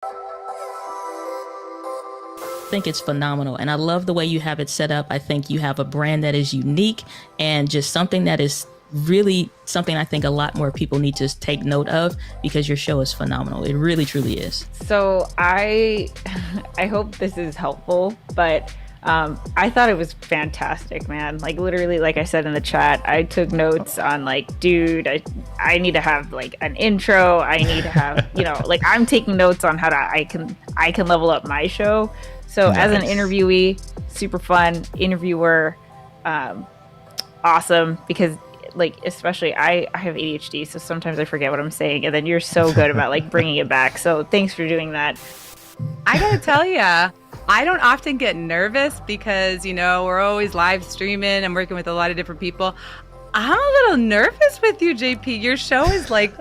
I think it's phenomenal, and I love the way you have it set up. I think you have a brand that is unique and just something that is really something I think a lot more people need to take note of, because your show is phenomenal. It really truly is. So I hope this is helpful, but I thought it was fantastic, man. Like literally, like I said in the chat, I took notes on like, dude, I need to have like an intro. I need to have, like I'm taking notes on how I can level up my show. So as an interviewee, super fun. Interviewer, awesome, because like especially I have ADHD, so sometimes I forget what I'm saying, and then you're so good about like bringing it back. So thanks for doing that. I gotta tell ya, I don't often get nervous because we're always live streaming and working with a lot of different people. I'm a little nervous with you, JP. Your show is like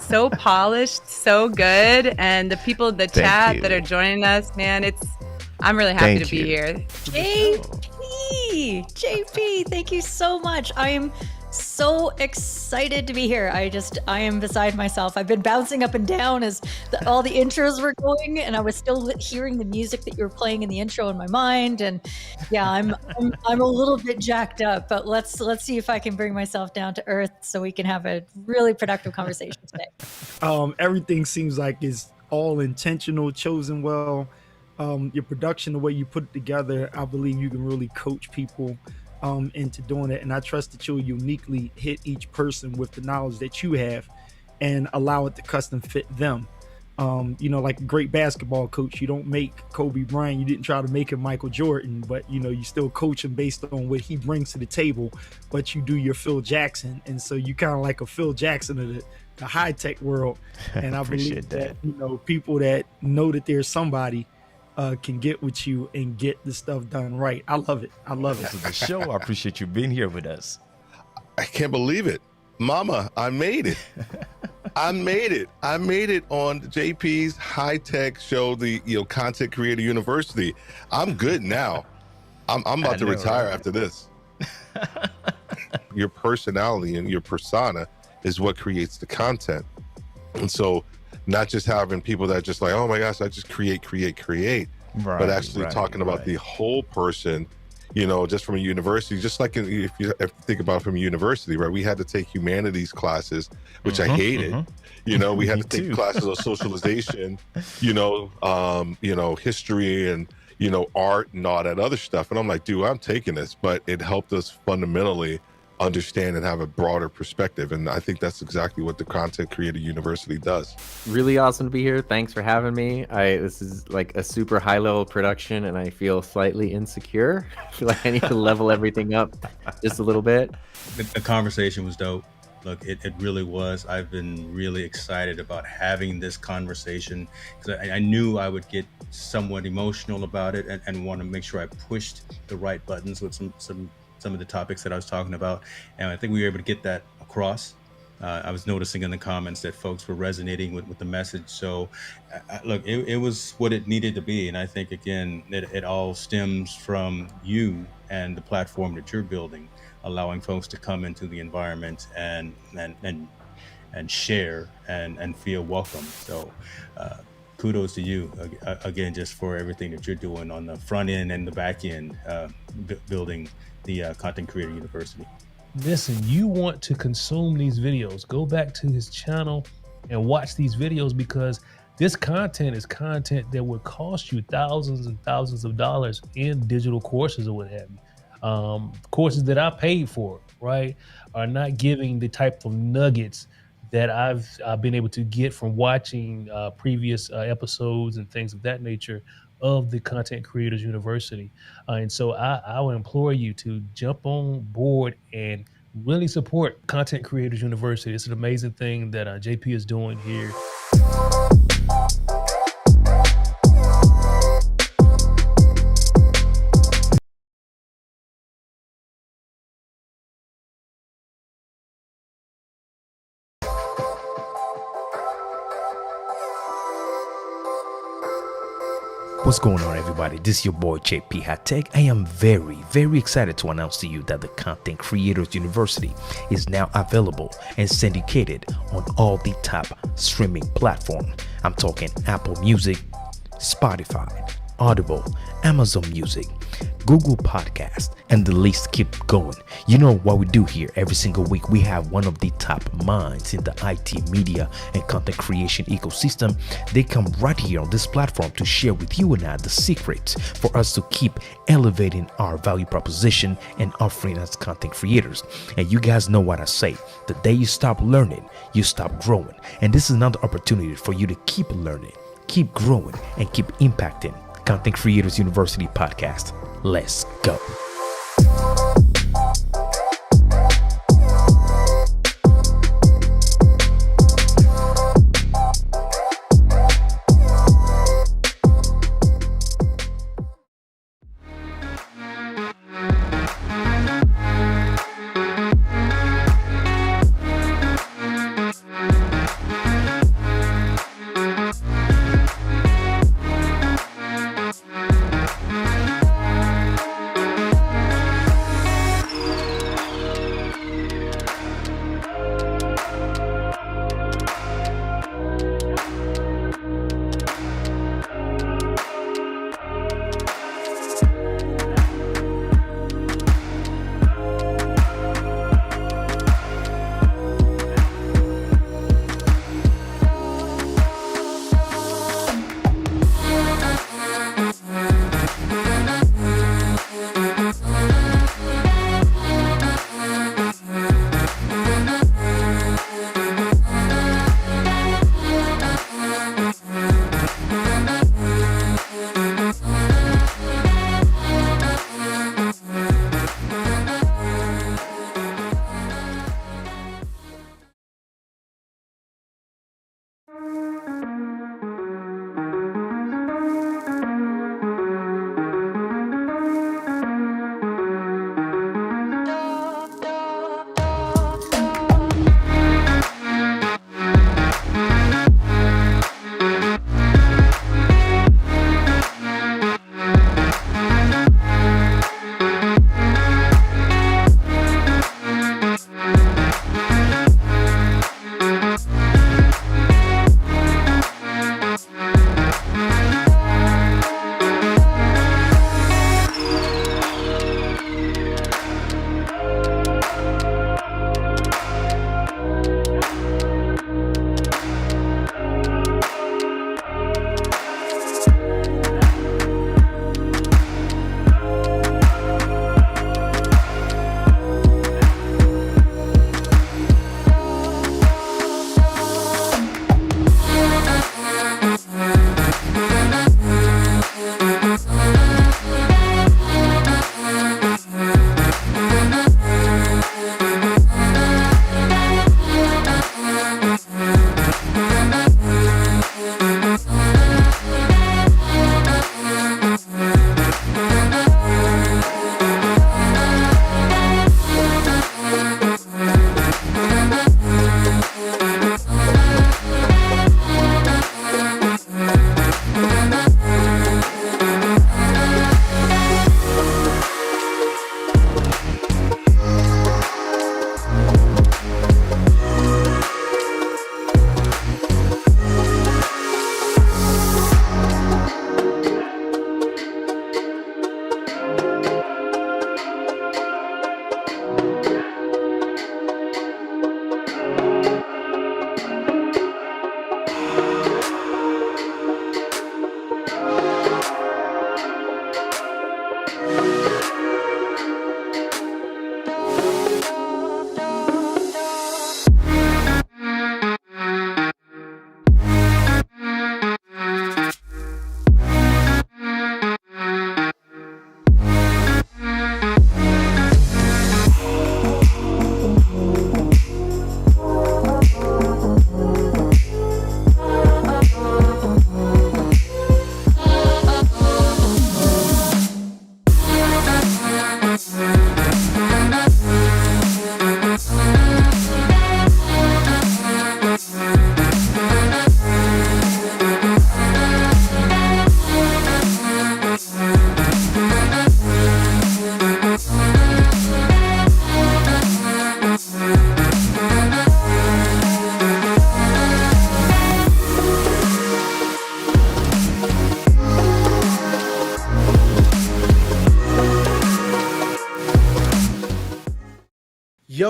so polished, so good, and the people in the chat that are joining us, man, I'm really happy to be here. JP, thank you so much. I am so excited to be here. I am beside myself. I've been bouncing up and down as all the intros were going, and I was still hearing the music that you were playing in the intro in my mind. And yeah, I'm a little bit jacked up, but let's see if I can bring myself down to earth so we can have a really productive conversation today. Everything seems like it's all intentional, chosen well. Your production, the way you put it together, I believe you can really coach people into doing it. And I trust that you'll uniquely hit each person with the knowledge that you have and allow it to custom fit them. Like a great basketball coach, you don't make Kobe Bryant, you didn't try to make him Michael Jordan, but you still coach him based on what he brings to the table, but you do your Phil Jackson. And so you kind of like a Phil Jackson of the high-tech world. And I believe that, people that know that there's somebody can get with you and get the stuff done right. I love it. I love it. This is the show. I appreciate you being here with us. I can't believe it. Mama, I made it. I made it on JP's high-tech show, the Content Creator University. I'm good now. I'm about to retire after this. Your personality and your persona is what creates the content. And so not just having people that just like, oh my gosh, I just create, but actually talking about the whole person, just from a university, just like if you think about it from a university, right? We had to take humanities classes, which I hated. We had to take classes on socialization, history and, art and all that other stuff. And I'm like, dude, I'm taking this, but it helped us fundamentally understand and have a broader perspective. And I think that's exactly what the Content Creator University does. Really awesome to be here. Thanks for having me. This is like a super high level production and I feel slightly insecure. I feel like I need to level everything up just a little bit. The conversation was dope. Look, it really was. I've been really excited about having this conversation because I knew I would get somewhat emotional about it and want to make sure I pushed the right buttons with some of the topics that I was talking about. And I think we were able to get that across. I was noticing in the comments that folks were resonating with the message. So look, it was what it needed to be. And I think, again, it all stems from you and the platform that you're building, allowing folks to come into the environment and share and feel welcome. So kudos to you again, just for everything that you're doing on the front end and the back end, building the Content Creator University. Listen, you want to consume these videos, go back to his channel and watch these videos, because this content is content that would cost you thousands and thousands of dollars in digital courses or what have you. Courses that I paid for, right, are not giving the type of nuggets that I've been able to get from watching previous episodes and things of that nature of the Content Creators University. And so I would implore you to jump on board and really support Content Creators University. It's an amazing thing that JP is doing here. What's going on, everybody? This is your boy JP High Tech. I am very, very excited to announce to you that the Content Creators University is now available and syndicated on all the top streaming platforms. I'm talking Apple Music, Spotify, Audible, Amazon Music, Google Podcast, and the list keep going. You know what we do here every single week? We have one of the top minds in the IT media and content creation ecosystem. They come right here on this platform to share with you and I the secrets for us to keep elevating our value proposition and offering as content creators. And you guys know what I say, the day you stop learning, you stop growing. And this is another opportunity for you to keep learning, keep growing, and keep impacting. Content Creators University podcast. Let's go.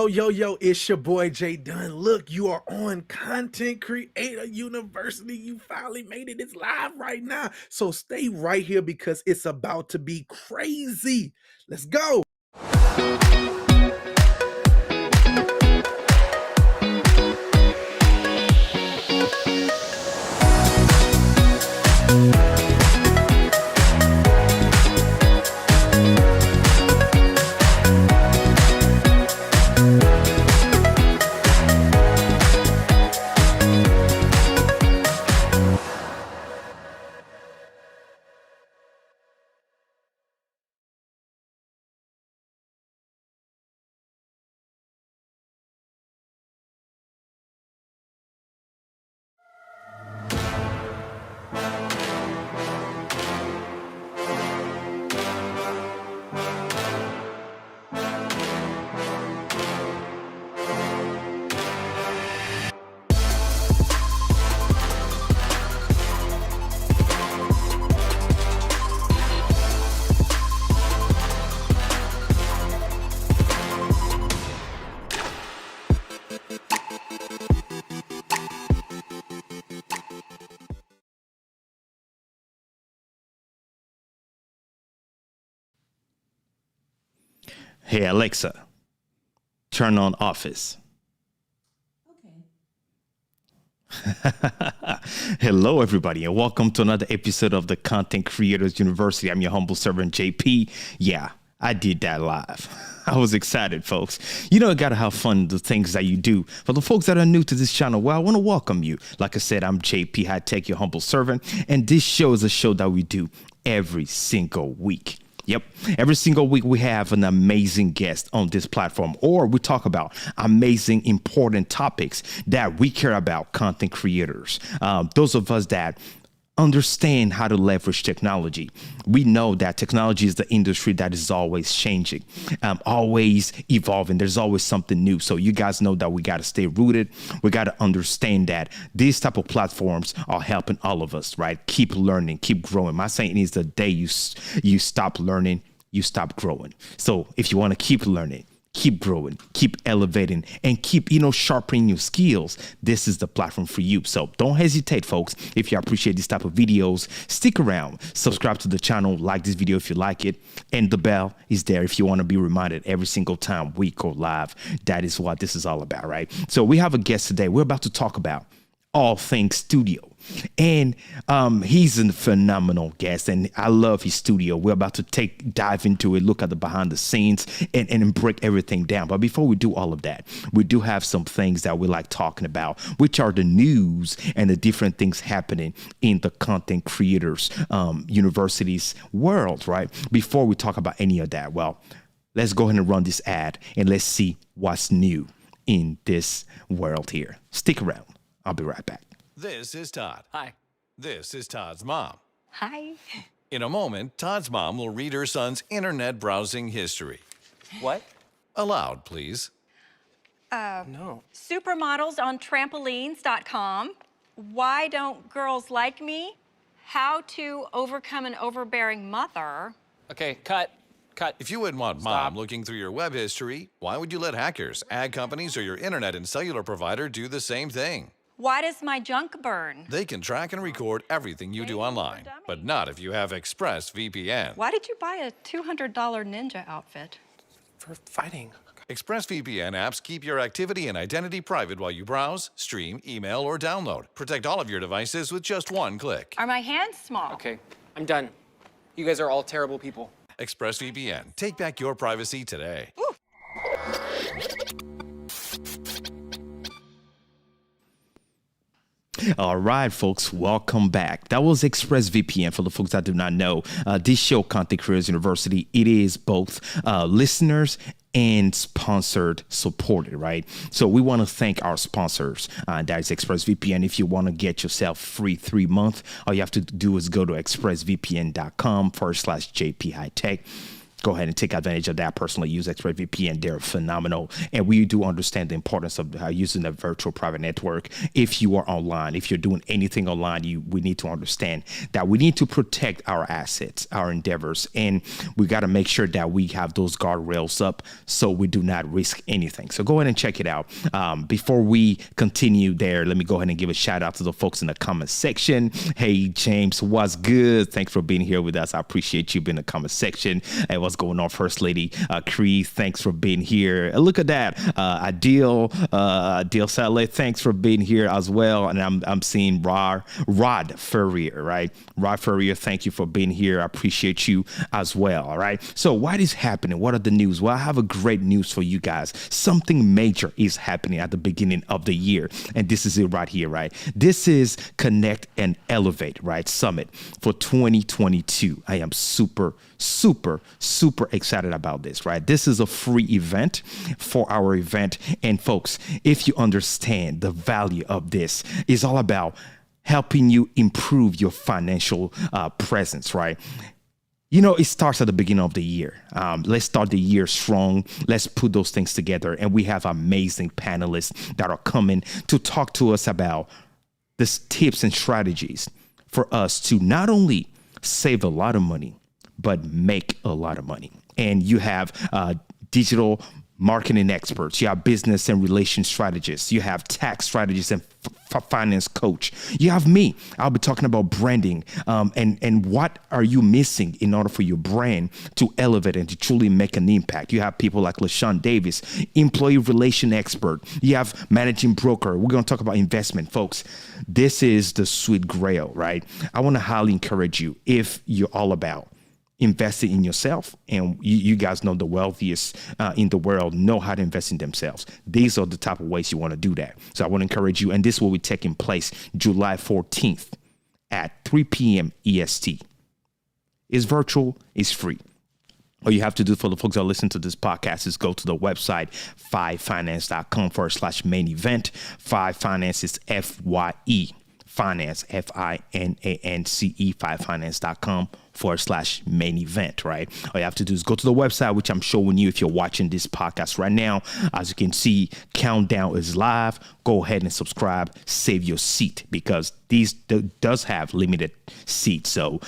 Yo, it's your boy Jay Dunn. Look, you are on Content Creator University. You finally made it. It's live right now. So stay right here because it's about to be crazy. Let's go. Hey, Alexa, turn on Office. Hello, everybody, and welcome to another episode of the Content Creators University. I'm your humble servant, JP. Yeah, I did that live. I was excited, folks. You know, you got to have fun, the things that you do. For the folks that are new to this channel, well, I want to welcome you. Like I said, I'm JP High Tech, your humble servant, and this show is a show that we do every single week. Yep. Every single week we have an amazing guest on this platform, or we talk about amazing, important topics that we care about, content creators. Those of us that understand how to leverage technology. We know that technology is the industry that is always changing, always evolving. There's always something new. So you guys know that we got to stay rooted. We got to understand that these type of platforms are helping all of us, right? Keep learning, keep growing. My saying is the day you stop learning, you stop growing. So if you want to keep learning, keep growing, keep elevating, and keep, sharpening your skills, this is the platform for you. So don't hesitate, folks. If you appreciate this type of videos, stick around, subscribe to the channel, like this video if you like it, and the bell is there if you want to be reminded every single time we go live. That is what this is all about, right? So we have a guest today. We're about to talk about all things studio. And he's a phenomenal guest, and I love his studio. We're about to dive into it, look at the behind the scenes, and break everything down. But before we do all of that, we do have some things that we like talking about, which are the news and the different things happening in the content creators university's world, right? Before we talk about any of that, well, let's go ahead and run this ad, and let's see what's new in this world here. Stick around. I'll be right back. This is Todd. Hi. This is Todd's mom. Hi. In a moment, Todd's mom will read her son's internet browsing history. What? Aloud, please. No. Supermodels on trampolines.com. Why don't girls like me? How to overcome an overbearing mother. Okay, cut. If you wouldn't want mom looking through your web history, why would you let hackers, ad companies, or your internet and cellular provider do the same thing? Why does my junk burn? They can track and record everything you do online, but not if you have ExpressVPN. Why did you buy a $200 ninja outfit? For fighting. ExpressVPN apps keep your activity and identity private while you browse, stream, email, or download. Protect all of your devices with just one click. Are my hands small? Okay, I'm done. You guys are all terrible people. ExpressVPN. Take back your privacy today. Ooh. All right, folks, welcome back. That was ExpressVPN. For the folks that do not know, this show, Content Creators University, it is both listeners and sponsored supported, right? So we want to thank our sponsors. That is ExpressVPN. If you want to get yourself free 3 months, all you have to do is go to expressvpn.com/JP High Tech. go ahead and take advantage of that. Personally use ExpressVPN. They're phenomenal. And we do understand the importance of using a virtual private network. If you are online, if you're doing anything online, we need to understand that we need to protect our assets, our endeavors, and we got to make sure that we have those guardrails up so we do not risk anything. So go ahead and check it out. Before we continue there, let me go ahead and give a shout out to the folks in the comment section. Hey, James, what's good? Thanks for being here with us. I appreciate you being in the comment section. Hey, what's going on, First Lady? Cree, thanks for being here. Look at that. Adil Saleh, thanks for being here as well. And I'm seeing Rod Furrier, right? Rod Furrier, thank you for being here. I appreciate you as well. All right. So what is happening? What are the news? Well, I have a great news for you guys. Something major is happening at the beginning of the year. And this is it right here, right? This is Connect and Elevate, right? Summit for 2022. I am super excited about this, right? This is a free event for our event. And folks, if you understand the value of this, it's all about helping you improve your financial presence, right? You know, it starts at the beginning of the year. Let's start the year strong. Let's put those things together. And we have amazing panelists that are coming to talk to us about these tips and strategies for us to not only save a lot of money, but make a lot of money. And you have digital marketing experts, you have business and relation strategists, you have tax strategists and finance coach. You have me. I'll be talking about branding and what are you missing in order for your brand to elevate and to truly make an impact. You have people like LaShawn Davis, employee relation expert. You have managing broker. We're going to talk about investment, folks. This is the sweet grail, right? I want to highly encourage you, if you're all about investing in yourself, and you guys know the wealthiest in the world know how to invest in themselves. These are the type of ways you want to do that. So I want to encourage you, and this will be taking place July 14th at 3 p.m. EST. It's virtual, it's free. All you have to do for the folks that listen to this podcast is go to the website, fivefinance.com/main event. Five Finance is FYE. Finance, FINANCE, fivefinance.com/main event, right? All you have to do is go to the website, which I'm showing you if you're watching this podcast right now. As you can see, countdown is live. Go ahead and subscribe, save your seat, because these does have limited seats. So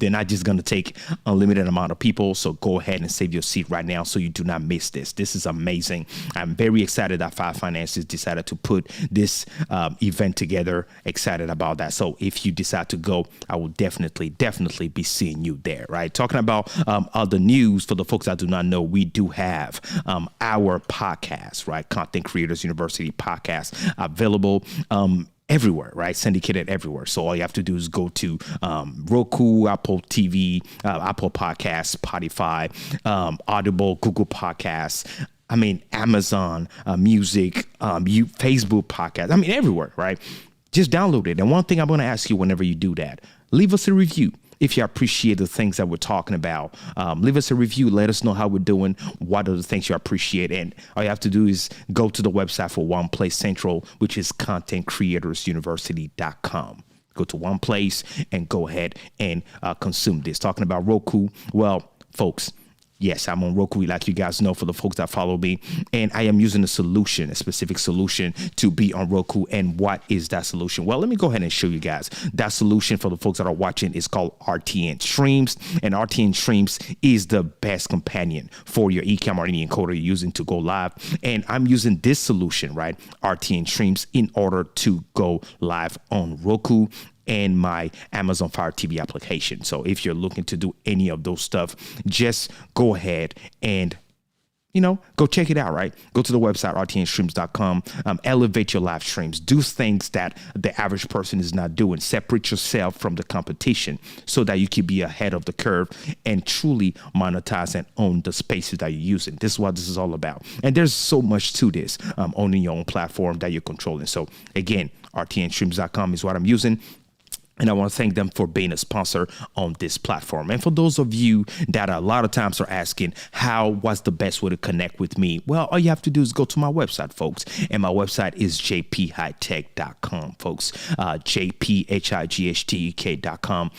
they're not just going to take unlimited amount of people. So go ahead and save your seat right now so you do not miss this. This is amazing. I'm very excited that Five Finances decided to put this event together. Excited about that. So if you decide to go, I will definitely be seeing you there, right? Talking about other news, for the folks that do not know, we do have our podcast, right? Content Creators University podcast available everywhere, right? Syndicated everywhere. So all you have to do is go to Roku, Apple TV, Apple Podcasts, Spotify, Audible, Google Podcasts. I mean, Amazon Music, Facebook Podcast. I mean, everywhere, right? Just download it. And one thing I'm going to ask you whenever you do that, leave us a review. If you appreciate the things that we're talking about, leave us a review. Let us know how we're doing. What are the things you appreciate? And all you have to do is go to the website for One Place Central, which is contentcreatorsuniversity.com. Go to one place and go ahead and consume this. Talking about Roku, well, folks, yes, I'm on Roku, like you guys know, for the folks that follow me. And I am using a specific solution to be on Roku. And what is that solution? Well, let me go ahead and show you guys. That solution for the folks that are watching is called RTN Streams. And RTN Streams is the best companion for your eCam or any encoder you're using to go live. And I'm using this solution, right? RTN Streams, in order to go live on Roku and my Amazon Fire TV application. So if you're looking to do any of those stuff, just go ahead and, go check it out, right? Go to the website, rtnstreams.com, elevate your live streams, do things that the average person is not doing, separate yourself from the competition so that you can be ahead of the curve and truly monetize and own the spaces that you're using. This is what this is all about. And there's so much to this, owning your own platform that you're controlling. So again, rtnstreams.com is what I'm using. And I want to thank them for being a sponsor on this platform. And for those of you that a lot of times are asking, what's the best way to connect with me? Well, all you have to do is go to my website, folks. And my website is jphightech.com, folks. jphightech.com.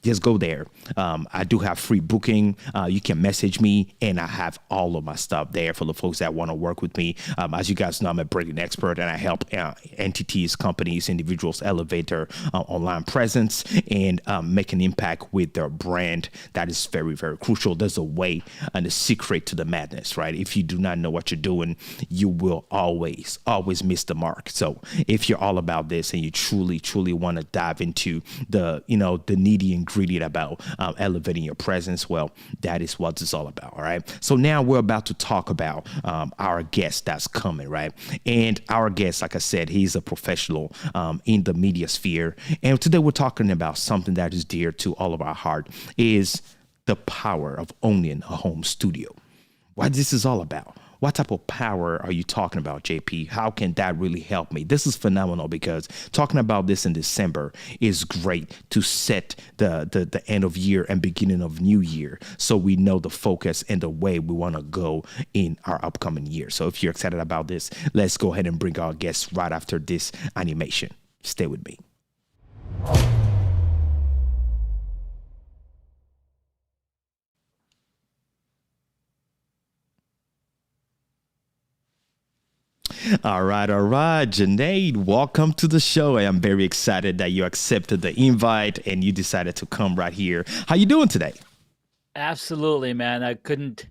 just go there. I do have free booking. You can message me, and I have all of my stuff there for the folks that want to work with me. As you guys know, I'm a branding expert, and I help entities, companies, individuals elevate their online presence and make an impact with their brand. That is very, very crucial. There's a way and a secret to the madness, right? If you do not know what you're doing, you will always miss the mark. So if you're all about this and you truly, truly want to dive into the needy ingredient about elevating your presence, well, that is what it's all about. All right. So now we're about to talk about our guest that's coming, right? And our guest, like I said, he's a professional in the media sphere. And today we're talking about something that is dear to all of our heart, is the power of owning a home studio. What this is all about. What type of power are you talking about, JP? How can that really help me? This is phenomenal, because talking about this in December is great to set the end of year and beginning of new year, so we know the focus and the way we want to go in our upcoming year. So if you're excited about this, let's go ahead and bring our guests right after this animation. Stay with me. All right. Junaid, welcome to the show. I am very excited that you accepted the invite and you decided to come right here. How you doing today? Absolutely, man. I couldn't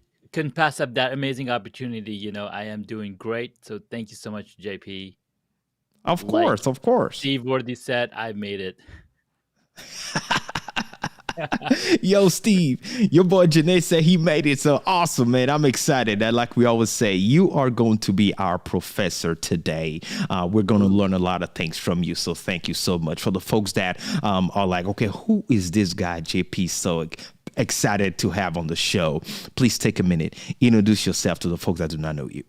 pass up that amazing opportunity. I am doing great. So thank you so much, JP. Of course. Steve Worthy said, I made it. Yo, Steve, your boy Junaid said he made it. So awesome, man. I'm excited. And like we always say, you are going to be our professor today. We're going to learn a lot of things from you. So thank you so much. For the folks that are like, okay, who is this guy, JP? So excited to have on the show. Please take a minute. Introduce yourself to the folks that do not know you.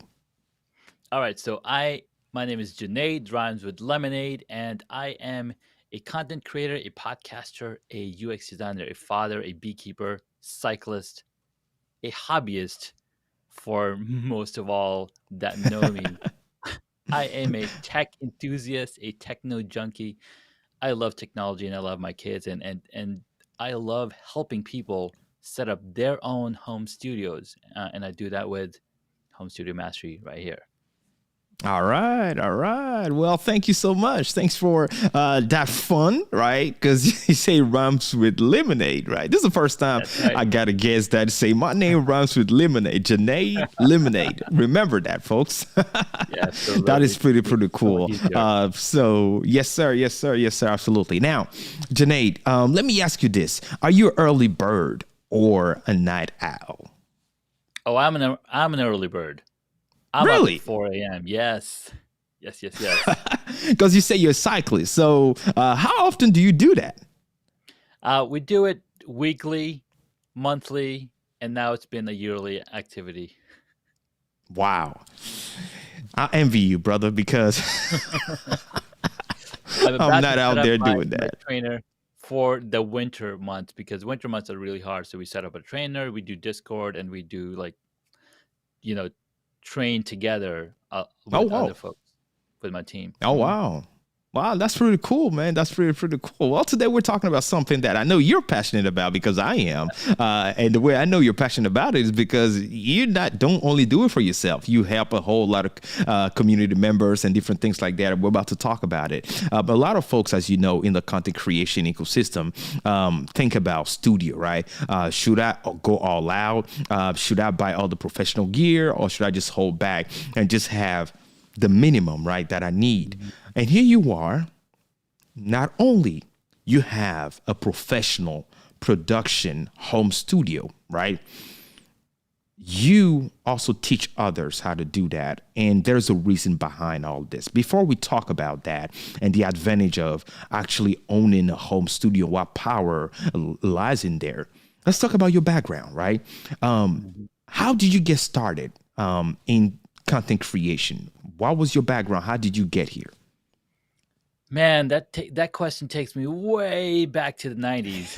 All right. So my name is Junaid, rhymes with lemonade, and I am a content creator, a podcaster, a UX designer, a father, a beekeeper, cyclist, a hobbyist for most of all that know me. I am a tech enthusiast, a techno junkie. I love technology and I love my kids, and I love helping people set up their own home studios. And I do that with Home Studio Mastery right here. All right. Well, thank you so much. Thanks for that fun, right? Because you say rhymes with lemonade, right? This is the first time right. I got a guest that say my name rhymes with lemonade. Junaid Lemonade. Remember that, folks. Yeah, that is pretty cool. So yes, sir. Absolutely. Now, Junaid, let me ask you this: are you an early bird or a night owl? Oh, I'm an early bird. I'm really? Up at 4 a.m. Yes. Because you say you're a cyclist. So how often do you do that? We do it weekly, monthly, and now it's been a yearly activity. Wow. I envy you, brother, because I'm not out there doing that. Trainer for the winter months, because winter months are really hard. So we set up a trainer, we do Discord, and we do train together with other folks, with my team. Oh, wow. Wow, that's pretty cool, man. That's pretty cool. Well, today we're talking about something that I know you're passionate about, because I am. And the way I know you're passionate about it is because you don't only do it for yourself. You help a whole lot of community members and different things like that. We're about to talk about it. But a lot of folks, as you know, in the content creation ecosystem, think about studio, right? Should I go all out? Should I buy all the professional gear, or should I just hold back and just have the minimum, right, that I need? Mm-hmm. And here you are. Not only you have a professional production home studio, right? You also teach others how to do that. And there's a reason behind all this. Before we talk about that and the advantage of actually owning a home studio, what power lies in there, let's talk about your background, right? How did you get started in content creation? What was your background? How did you get here? Man, that question takes me way back to the 90s.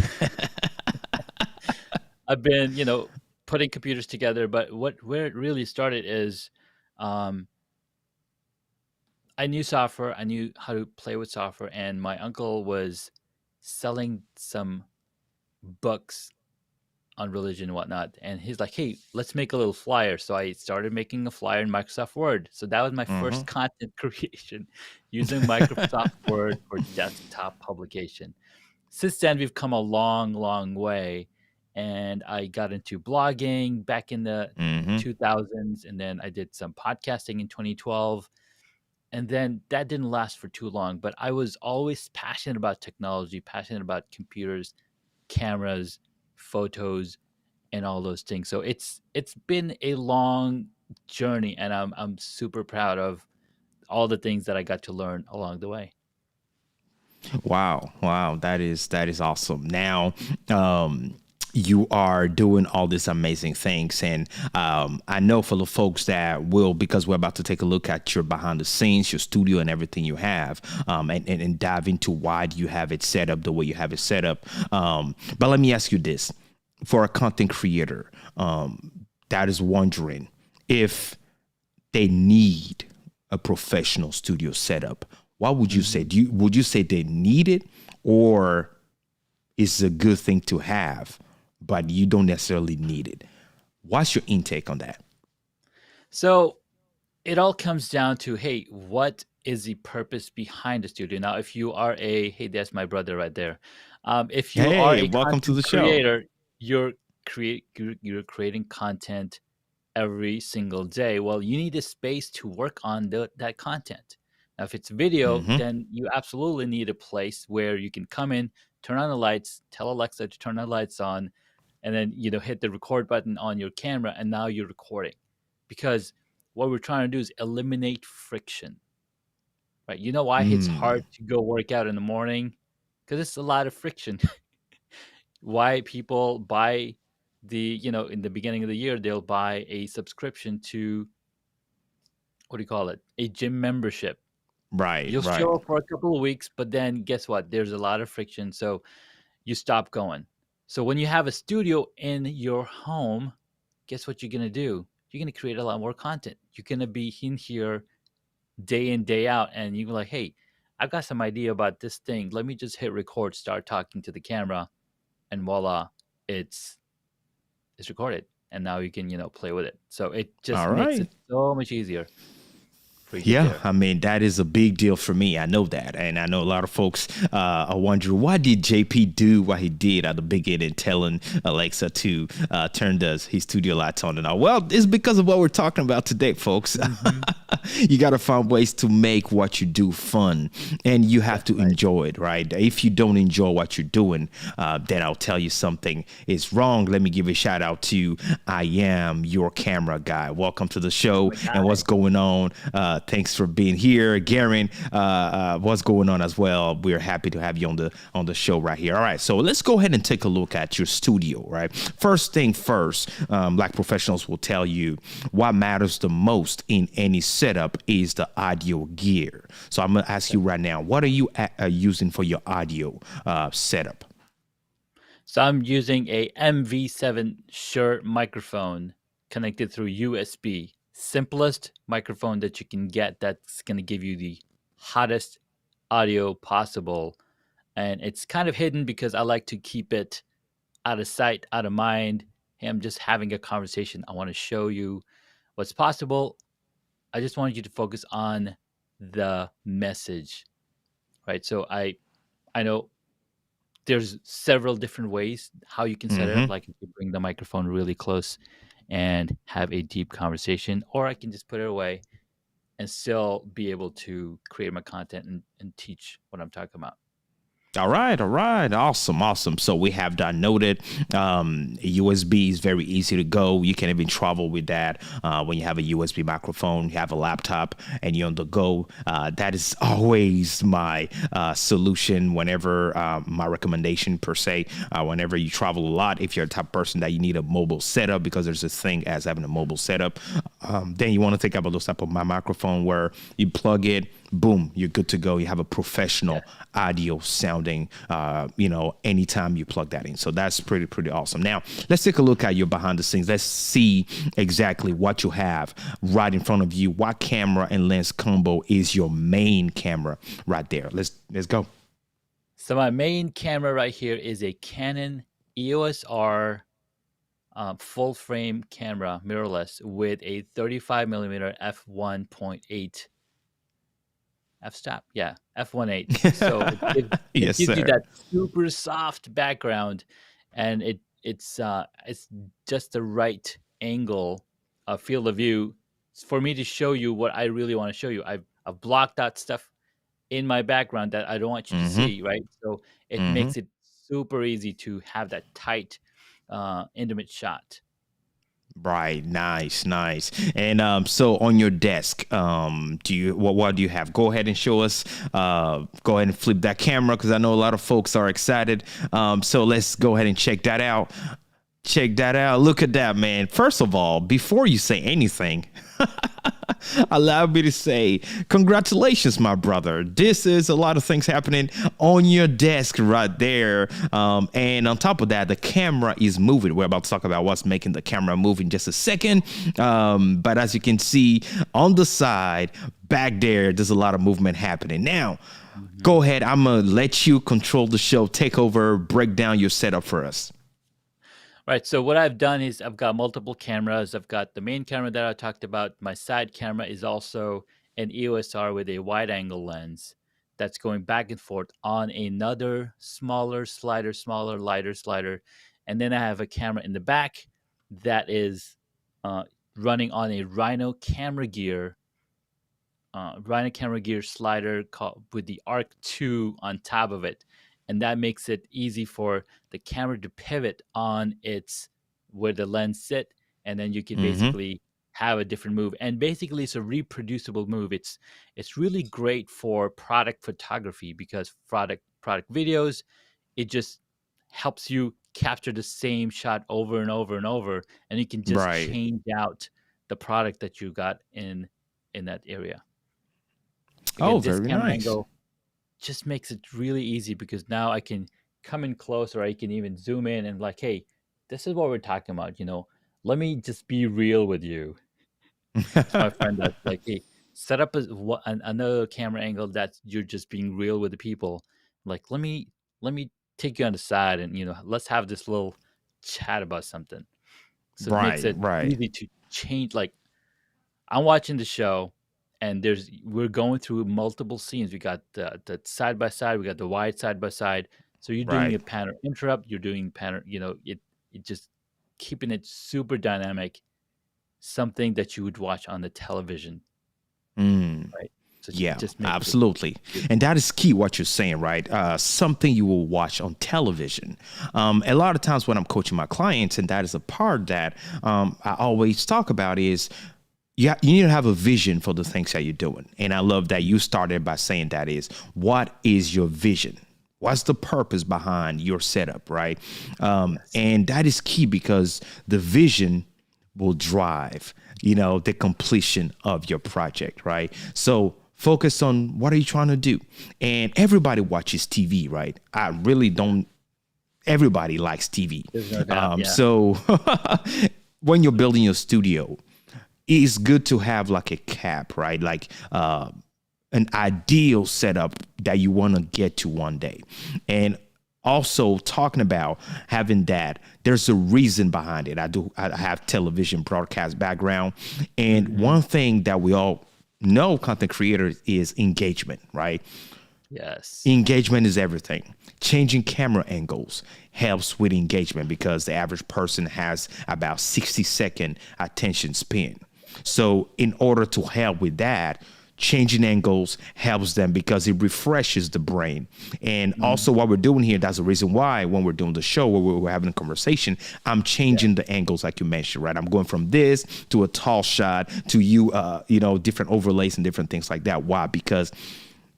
I've been, putting computers together, but where it really started is I knew software. I knew how to play with software, and my uncle was selling some books on religion and whatnot. And he's like, hey, let's make a little flyer. So I started making a flyer in Microsoft Word. So that was my first content creation using Microsoft Word for desktop publication. Since then, we've come a long, long way. And I got into blogging back in the 2000s. And then I did some podcasting in 2012. And then that didn't last for too long. But I was always passionate about technology, passionate about computers, cameras, photos, and all those things. So it's been a long journey, and I'm super proud of all the things that I got to learn along the way. Wow, that is awesome. Now, you are doing all these amazing things, and I know for the folks that will, because we're about to take a look at your behind the scenes, your studio, and everything you have, and dive into why you have it set up the way you have it set up. But let me ask you this: for a content creator that is wondering if they need a professional studio setup, what would you say? Would you say they need it, or it's a good thing to have, but you don't necessarily need it? What's your intake on that? So it all comes down to, hey, what is the purpose behind the studio? Now, if you are hey, that's my brother right there. If you are a welcome to the creator, you're creating content every single day. Well, you need a space to work on that content. Now, if it's video, then you absolutely need a place where you can come in, turn on the lights, tell Alexa to turn the lights on, and then, hit the record button on your camera, and now you're recording. Because what we're trying to do is eliminate friction, right? You know why it's hard to go work out in the morning? Because it's a lot of friction. Why people buy in the beginning of the year, they'll buy a subscription to, what do you call it? A gym membership. Right. You'll show up for a couple of weeks, but then guess what? There's a lot of friction, so you stop going. So when you have a studio in your home, guess what you're going to do? You're going to create a lot more content. You're going to be in here day in, day out, and you're like, hey, I've got some idea about this thing. Let me just hit record, start talking to the camera, and voila, it's recorded. And now you can, play with it. So it just makes it so much easier. Yeah, I mean, that is a big deal for me. I know that. And I know a lot of folks are wondering, why did JP do what he did at the beginning, telling Alexa to turn his studio lights on and all? Well, it's because of what we're talking about today, folks. You got to find ways to make what you do fun, and you have to enjoy it, right? If you don't enjoy what you're doing, then I'll tell you something is wrong. Let me give a shout out to I Am Your Camera Guy. Welcome to the show. And what's going on? Thanks for being here, Garen. What's going on as well? We're happy to have you on the show right here. All right, so let's go ahead and take a look at your studio. Right, first thing first, like professionals will tell you, what matters the most in any setup is the audio gear. So I'm gonna ask you right now, what are you using for your audio setup? So I'm using a MV7 Shure microphone connected through USB. Simplest microphone that you can get that's going to give you the hottest audio possible. And it's kind of hidden because I like to keep it out of sight, out of mind. Hey, I'm just having a conversation. I want to show you what's possible. I just wanted you to focus on the message, right? So I know there's several different ways how you can set it up. Like if you bring the microphone really close and have a deep conversation, or I can just put it away and still be able to create my content and teach what I'm talking about. All right. Awesome. So we have that noted. USB is very easy to go. You can even travel with that. When you have a USB microphone, you have a laptop, and you're on the go. That is always my solution whenever, my recommendation per se, whenever you travel a lot. If you're a type of person that you need a mobile setup, because there's this thing as having a mobile setup, then you want to think about those type of my microphone where you plug it, boom, you're good to go. You have a professional audio sounding, anytime you plug that in. So that's pretty awesome. Now, let's take a look at your behind the scenes. Let's see exactly what you have right in front of you. What camera and lens combo is your main camera right there? Let's go. So my main camera right here is a Canon EOS R full frame camera, mirrorless, with a 35 millimeter f1.8 f-stop. Yeah, f1.8. So it Yes, gives you sir. that super soft background, and it's just the right angle, field of view for me to show you what I really want to show you. I've blocked out stuff in my background that I don't want you to Mm-hmm. see, right? So it Mm-hmm. makes it super easy to have that tight, intimate shot. Right, nice, nice. And so on your desk, do you what do you have? Go ahead and show us. Go ahead and flip that camera because I know a lot of folks are excited. So let's go ahead and check that out. Check that out. Look at that, man. First of all, before you say anything, allow me to say congratulations, my brother. This is a lot of things happening on your desk right there. And on top of that, the camera is moving. We're about to talk about what's making the camera move in just a second. But as you can see on the side, back there's a lot of movement happening. Now, go ahead. I'm going to let you control the show. Take over, break down your setup for us. Right. So what I've done is I've got multiple cameras. I've got the main camera that I talked about. My side camera is also an EOS R with a wide angle lens that's going back and forth on another smaller slider, smaller, lighter slider. And then I have a camera in the back that is running on a Rhino camera gear slider with the Arc 2 on top of it. And that makes it easy for the camera to pivot on its where the lens sit, and then you can basically have a different move. And basically, it's a reproducible move. It's really great for product photography because product videos, it just helps you capture the same shot over and over and over, and you can just change out the product that you got in that area. Again, this very camera nice. angle just makes it really easy because now I can come in close, or I can even zoom in and like, hey, this is what we're talking about. Let me just be real with you. It's my friend that's like, hey, set up another camera angle that you're just being real with the people. Like, let me take you on the side and let's have this little chat about something. So it makes it easy to change. Like, I'm watching the show, and we're going through multiple scenes. We got the side by side, we got the wide side by side. So you're doing a panel interrupt, you're doing panel, it just keeping it super dynamic, something that you would watch on the television. Right? So Yeah, just makes absolutely. And that is key what you're saying, right? Something you will watch on television. A lot of times when I'm coaching my clients, and that is a part that I always talk about is, you need to have a vision for the things that you're doing. And I love that you started by saying that is, what is your vision? What's the purpose behind your setup, right? And that is key because the vision will drive, the completion of your project, right? So focus on what are you trying to do? And everybody watches TV, right? Everybody likes TV. No doubt, So when you're building your studio, it's good to have like a cap, right? Like an ideal setup that you want to get to one day. And also talking about having that, there's a reason behind it. I have television broadcast background. And one thing that we all know, content creators, is engagement, right? Yes. Engagement is everything. Changing camera angles helps with engagement because the average person has about 60-second attention span. So in order to help with that, changing angles helps them because it refreshes the brain. And also what we're doing here, that's the reason why when we're doing the show, where we're having a conversation, I'm changing the angles like you mentioned, right? I'm going from this to a tall shot to different overlays and different things like that. Why? Because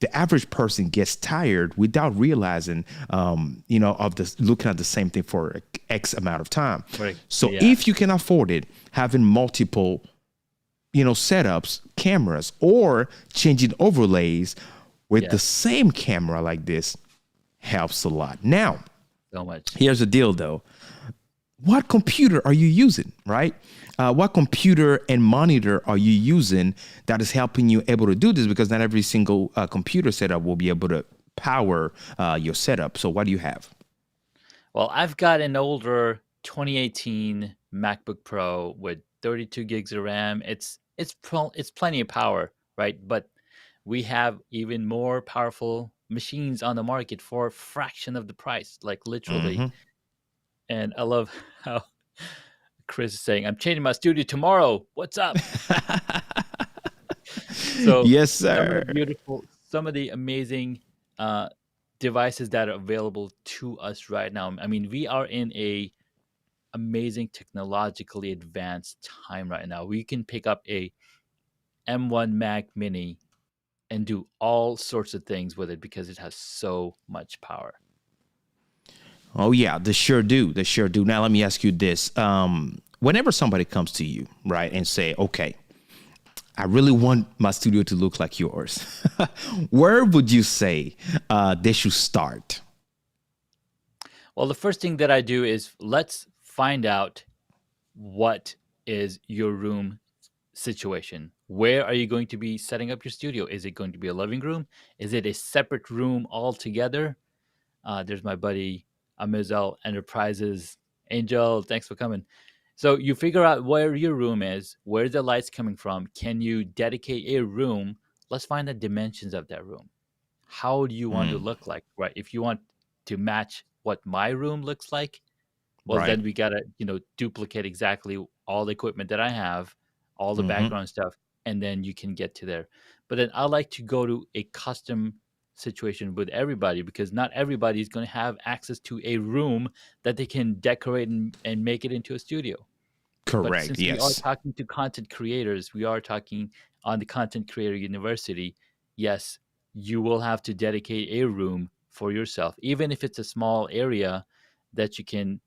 the average person gets tired without realizing, of this looking at the same thing for X amount of time. Right. So if you can afford it, having multiple setups, cameras, or changing overlays with the same camera like this helps a lot. Now, so much. Here's the deal though. What computer are you using, right? What computer and monitor are you using that is helping you able to do this? Because not every single computer setup will be able to power your setup. So what do you have? Well, I've got an older 2018 MacBook Pro with 32 gigs of RAM. It's plenty of power, right? But we have even more powerful machines on the market for a fraction of the price, like literally. And I love how Chris is saying, "I'm changing my studio tomorrow. What's up?" So Yes, some of sir. some of the amazing devices that are available to us right now. I mean, we are in a amazing technologically advanced time right now. We can pick up a M1 Mac Mini and do all sorts of things with it because it has so much power. Oh yeah, they sure do. They sure do. Now let me ask you this: whenever somebody comes to you, right, and say, "Okay, I really want my studio to look like yours," where would you say they should start? Well, the first thing that I do is let's find out what is your room situation. Where are you going to be setting up your studio? Is it going to be a living room? Is it a separate room altogether? There's my buddy Amizel Enterprises. Angel, thanks for coming. So you figure out where your room is, where the light's coming from. Can you dedicate a room? Let's find the dimensions of that room. How do you want to look like, right? If you want to match what my room looks like, well, Right. then we gotta, duplicate exactly all the equipment that I have, all the Mhm. background stuff, and then you can get to there. But then I like to go to a custom situation with everybody because not everybody is going to have access to a room that they can decorate and make it into a studio. But Correct. since we are Yes. talking to content creators, we are talking on the Content Creator University. Yes, you will have to dedicate a room for yourself, even if it's a small area that you can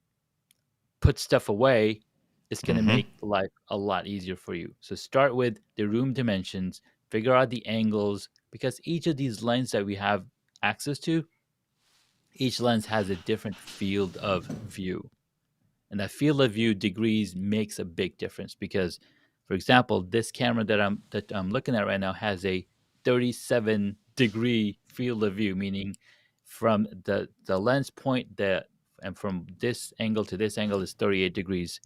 put stuff away. It's going to Mhm. make life a lot easier for you. So start with the room dimensions, figure out the angles, because each of these lenses that we have access to, each lens has a different field of view. And that field of view degrees makes a big difference because, for example, this camera that I'm looking at right now has a 37-degree field of view, meaning from the lens point and from this angle to this angle is 38 degrees.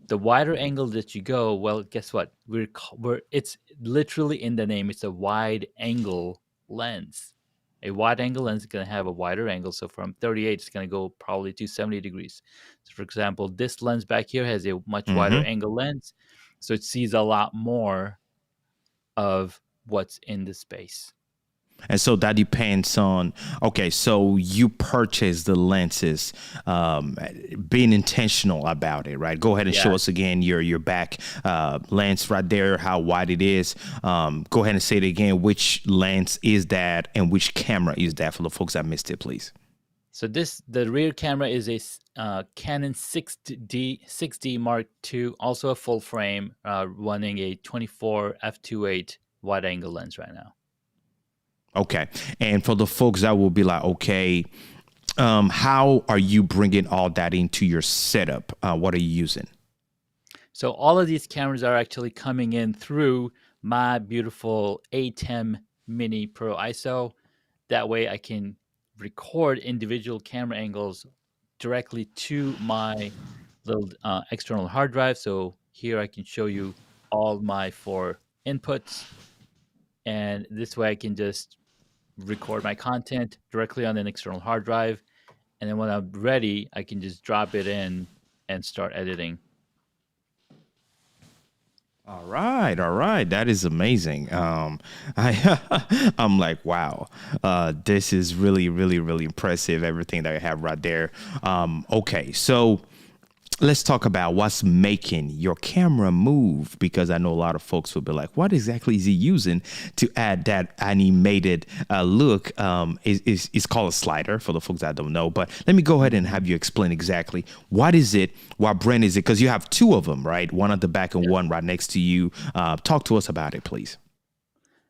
The wider angle that you go, well, guess what? It's literally in the name. It's a wide angle lens. A wide angle lens is going to have a wider angle. So from 38, it's going to go probably to 70 degrees. So for example, this lens back here has a much wider Mhm. angle lens. So it sees a lot more of what's in the space. And so that depends on, okay, so you purchase the lenses, being intentional about it, right? Go ahead and show Yeah. us again your back lens right there, how wide it is. Go ahead and say it again. Which lens is that and which camera is that for the folks that missed it, please? So the rear camera is a Canon 6D Mark II, also a full frame, running a 24 f2.8 wide angle lens right now. Okay. And for the folks that will be like, okay, how are you bringing all that into your setup? What are you using? So all of these cameras are actually coming in through my beautiful A10 Mini Pro ISO. That way I can record individual camera angles directly to my little external hard drive. So here I can show you all my 4 inputs. And this way I can just record my content directly on an external hard drive. And then when I'm ready, I can just drop it in and start editing. All right. That is amazing. I'm like, wow, this is really, really, really impressive. Everything that I have right there. Okay, so let's talk about what's making your camera move, because I know a lot of folks will be like, what exactly is he using to add that animated look? It's called a slider for the folks that don't know, but let me go ahead and have you explain exactly what is it, what brand is it? Because you have 2 of them, right? One at the back and one right next to you. Talk to us about it, please.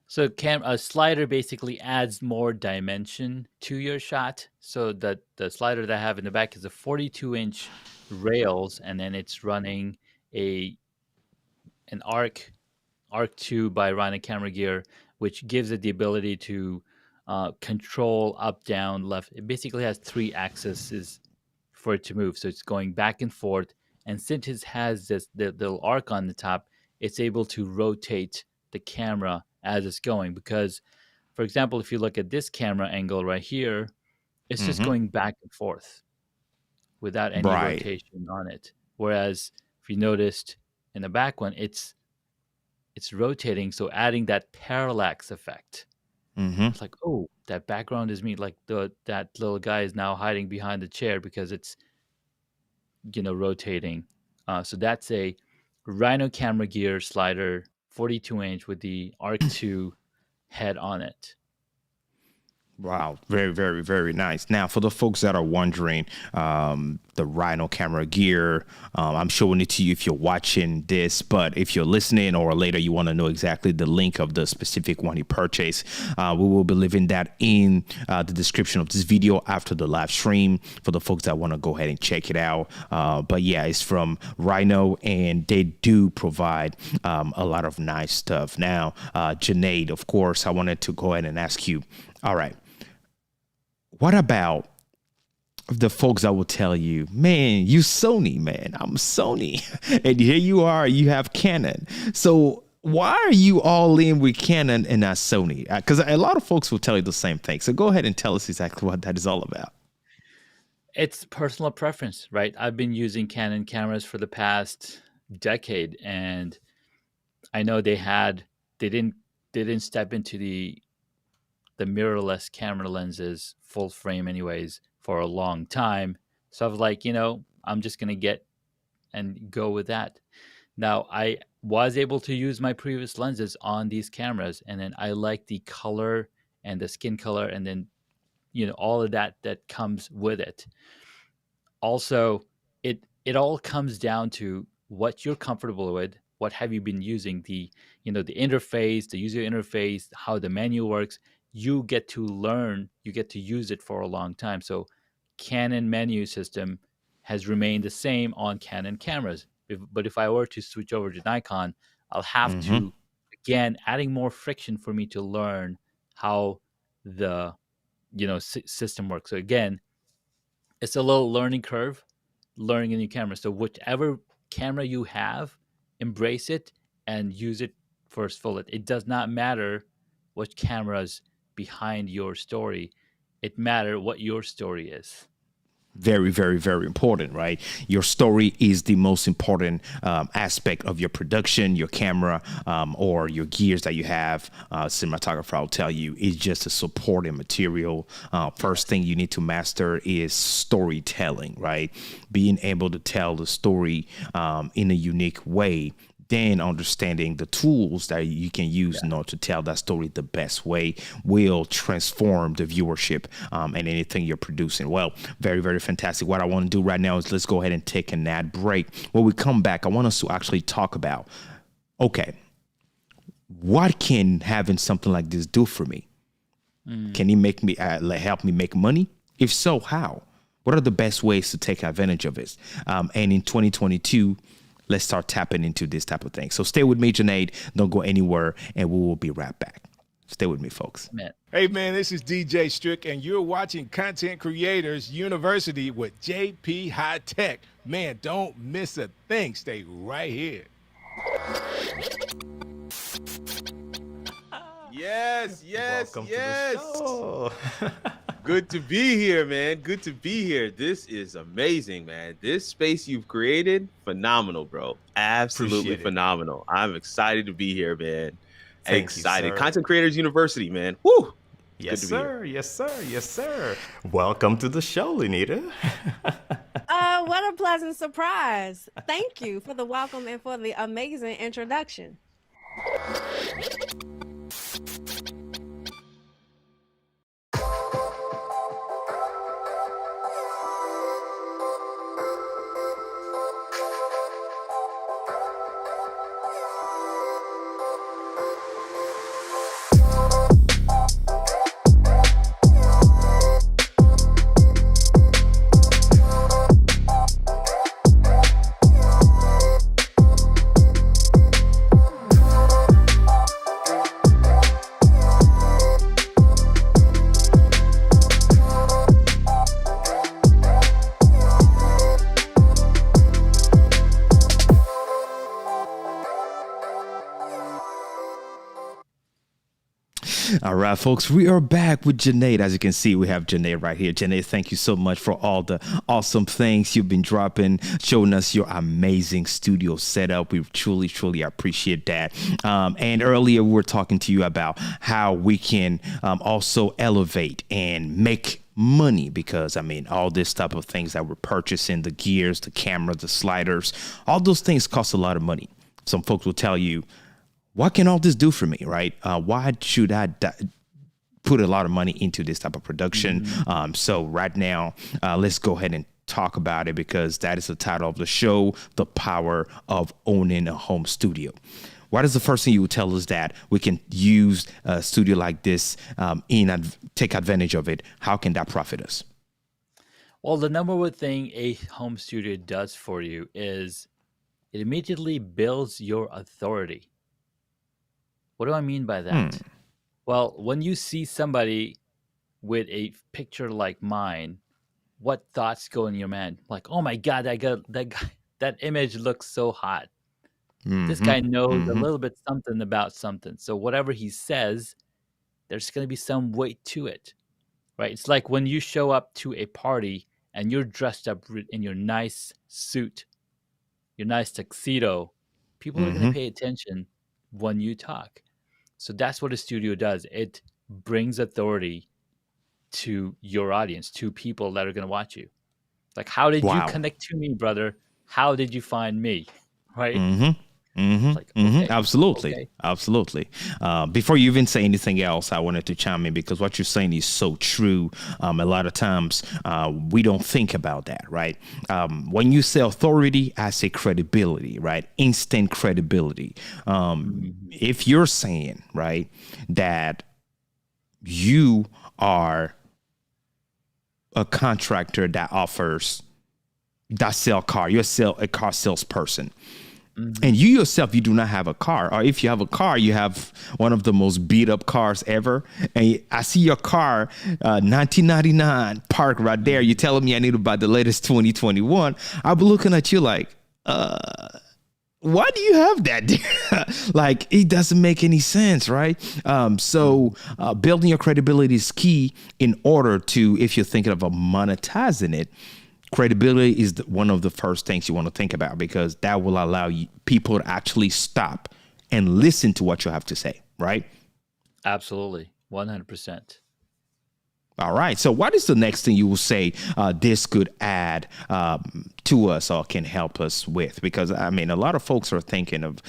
So a slider basically adds more dimension to your shot. So the slider that I have in the back is a 42-inch rails, and then it's running an Arc 2 by Rhino Camera Gear, which gives it the ability to control up, down, left. It basically has 3 axes for it to move. So it's going back and forth. And since it has the little arc on the top, it's able to rotate the camera as it's going. Because, for example, if you look at this camera angle right here, it's just going back and forth without any rotation on it. Whereas if you noticed in the back one, it's rotating, so adding that parallax effect. It's like, oh, that background is me. Like that little guy is now hiding behind the chair because it's rotating. So that's a Rhino camera gear slider, 42-inch with the Arc 2 head on it. Wow, very, very, very nice. Now, for the folks that are wondering, the Rhino camera gear, I'm showing it to you if you're watching this, but if you're listening or later you want to know exactly the link of the specific one you purchased, we will be leaving that in the description of this video after the live stream for the folks that want to go ahead and check it out. But yeah, it's from Rhino, and they do provide a lot of nice stuff. Now, Junaid, of course, I wanted to go ahead and ask you, all right, what about the folks that will tell you, man, you Sony, man, I'm Sony. And here you are, you have Canon. So why are you all in with Canon and not Sony? Because a lot of folks will tell you the same thing. So go ahead and tell us exactly what that is all about. It's personal preference, right? I've been using Canon cameras for the past decade, and I know they didn't step into the mirrorless camera lenses full frame anyways for a long time. So I was like, I'm just going to get and go with that. Now, I was able to use my previous lenses on these cameras, and then I like the color and the skin color, and then, all of that comes with it. Also, it all comes down to what you're comfortable with. What have you been using? The interface, the user interface, how the menu works. You get to learn, you get to use it for a long time. So Canon menu system has remained the same on Canon cameras. But if I were to switch over to Nikon, I'll have to, again, adding more friction for me to learn how the, system works. So again, it's a little learning curve, learning a new camera. So whichever camera you have, embrace it and use it for its full. It does not matter what cameras behind your story. It matters what your story is. Very, very, very important, right? Your story is the most important aspect of your production. Your camera or your gears that you have, cinematographer will tell you, is just a supporting material. First thing you need to master is storytelling, right? Being able to tell the story in a unique way. Then understanding the tools that you can use in order to tell that story the best way will transform the viewership and anything you're producing. Well, very, very fantastic. What I want to do right now is let's go ahead and take an ad break. When we come back, I want us to actually talk about, okay, what can having something like this do for me? Can he make me help me make money? If so, how? What are the best ways to take advantage of it? And in 2022, let's start tapping into this type of thing. So stay with me, Junaid. Don't go anywhere, and we will be right back. Stay with me, folks. Hey, man, this is DJ Strick, and you're watching Content Creators University with JP High Tech. Man, don't miss a thing. Stay right here. Yes. Welcome to the show. Good to be here, man. Good to be here. This is amazing, man. This space you've created, phenomenal, bro. Absolutely phenomenal. I'm excited to be here, man. Excited. Content Creators University, man. Woo! Yes, sir. Yes, sir. Yes, sir. Welcome to the show, Lenita. What a pleasant surprise. Thank you for the welcome and for the amazing introduction. All right, folks, we are back with Junaid. As you can see, we have Junaid right here. Junaid, thank you so much for all the awesome things you've been dropping, showing us your amazing studio setup. We truly, truly appreciate that. And earlier, we were talking to you about how we can also elevate and make money, because I mean, all this type of things that we're purchasing, the gears, the camera, the sliders, all those things cost a lot of money. Some folks will tell you, what can all this do for me, right? Why should I put a lot of money into this type of production? So right now, let's go ahead and talk about it, because that is the title of the show, The Power of Owning a Home Studio. What is the first thing you would tell us that we can use a studio like this take advantage of it? How can that profit us? Well, the number one thing a home studio does for you is it immediately builds your authority. What do I mean by that? Well, when you see somebody with a picture like mine, what thoughts go in your mind? Like, oh my God, that image looks so hot. This guy knows a little bit something about something. So whatever he says, there's going to be some weight to it, right? It's like when you show up to a party and you're dressed up in your nice suit, your nice tuxedo, people are going to pay attention when you talk. So that's what a studio does. It brings authority to your audience, to people that are going to watch you. Like, how did you connect to me, brother? How did you find me? Right? Like, okay, Absolutely. okay. Absolutely. Before you even say anything else, I wanted to chime in, because what you're saying is so true. A lot of times we don't think about that, right? When you say authority, I say credibility, right? Instant credibility. If you're saying, right, that you are a contractor that sell car, you're a car salesperson, and you yourself, you do not have a car, or if you have a car, you have one of the most beat up cars ever. And I see your car, 1999, parked right there. You're telling me I need to buy the latest 2021. I'll be looking at you like, why do you have that? Like, it doesn't make any sense, right? So building your credibility is key in order to, if you're thinking of monetizing it. Credibility is one of the first things you want to think about, because that will allow people to actually stop and listen to what you have to say, right? Absolutely. 100%. All right. So what is the next thing you will say this could add to us or can help us with? Because, I mean, a lot of folks are thinking of,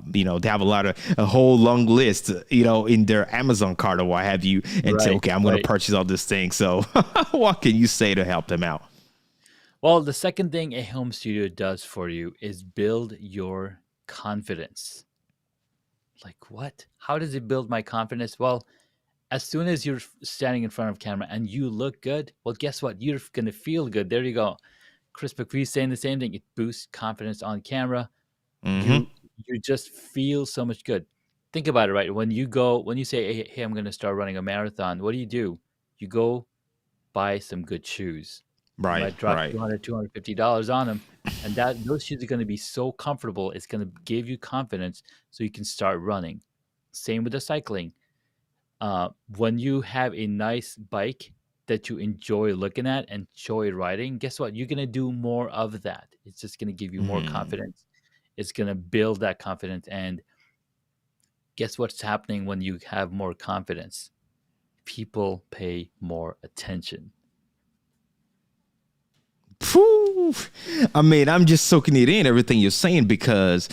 they have a whole long list, in their Amazon cart or what have you, and say, okay, I'm going to purchase all this thing. So what can you say to help them out? Well, the second thing a home studio does for you is build your confidence. Like, what? How does it build my confidence? Well, as soon as you're standing in front of camera and you look good, well, guess what? You're going to feel good. There you go. Chris McVie saying the same thing. It boosts confidence on camera. You just feel so much good. Think about it, right? When you say, hey, I'm going to start running a marathon, what do? You go buy some good shoes. Right, you might drop $200, $250 on them, and those shoes are going to be so comfortable. It's going to give you confidence, so you can start running. Same with the cycling. When you have a nice bike that you enjoy looking at and enjoy riding, guess what? You're going to do more of that. It's just going to give you more confidence. It's going to build that confidence, and guess what's happening when you have more confidence? People pay more attention. I mean, I'm just soaking it in, everything you're saying, because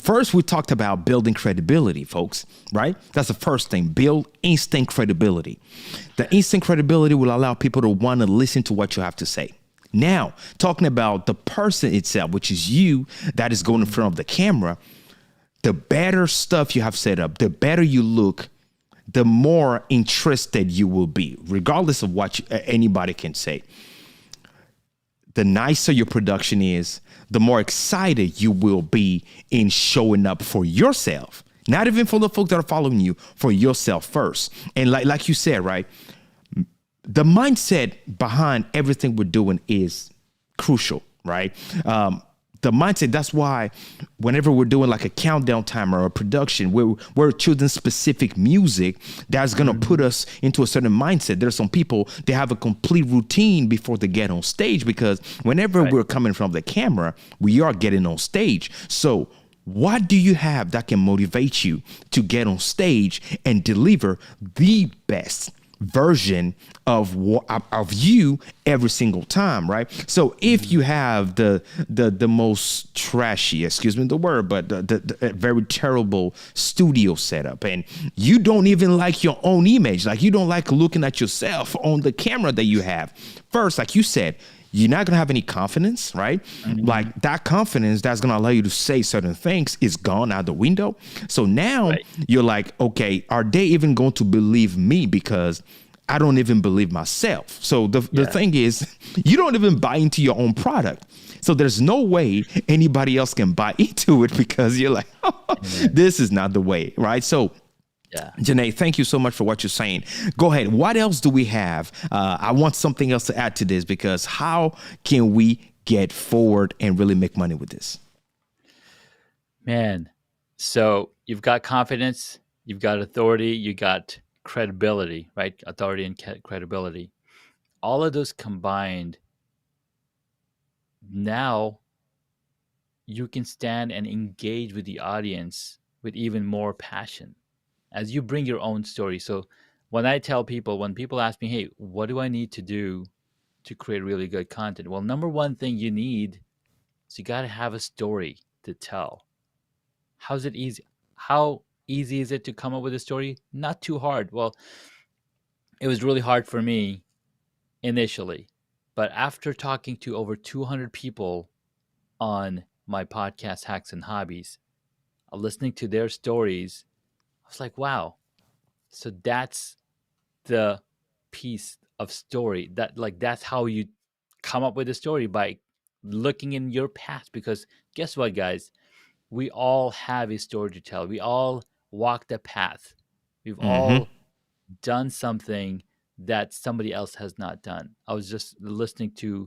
first we talked about building credibility, folks, right? That's the first thing. Build instant credibility. The instant credibility will allow people to want to listen to what you have to say. Now, talking about the person itself, which is you, that is going in front of the camera, the better stuff you have set up, the better you look, the more interested you will be, regardless of what anybody can say. The nicer your production is, the more excited you will be in showing up for yourself. Not even for the folks that are following you, for yourself first. And like you said, right, the mindset behind everything we're doing is crucial, right? The the mindset. That's why whenever we're doing like a countdown timer or a production, we're choosing specific music that's going to put us into a certain mindset. There's some people, they have a complete routine before they get on stage, because whenever we're coming from the camera, we are getting on stage. So what do you have that can motivate you to get on stage and deliver the best version of you every single time, right? So if you have the most trashy, excuse me the word, but the very terrible studio setup, and you don't even like your own image, like you don't like looking at yourself on the camera that you have, first, like you said, you're not going to have any confidence, right? Like that confidence that's going to allow you to say certain things is gone out the window. So now you're like, okay, are they even going to believe me? Because I don't even believe myself. So the thing is, you don't even buy into your own product. So there's no way anybody else can buy into it, because you're like, this is not the way, right? So Junaid, thank you so much for what you're saying. Go ahead. What else do we have? I want something else to add to this, because how can we get forward and really make money with this? Man, so you've got confidence, you've got authority, you got credibility, right? Authority and credibility. All of those combined, now you can stand and engage with the audience with even more passion as you bring your own story. So when people ask me, hey, what do I need to do to create really good content? Well, number one thing you need is you got to have a story to tell. How's it easy? How easy is it to come up with a story? Not too hard. Well, it was really hard for me initially, but after talking to over 200 people on my podcast, Hacks and Hobbies, listening to their stories, I was like, wow. So that's the piece of story that's how you come up with a story, by looking in your past. Because guess what, guys? We all have a story to tell. We all walked a path. We've all done something that somebody else has not done. I was just listening to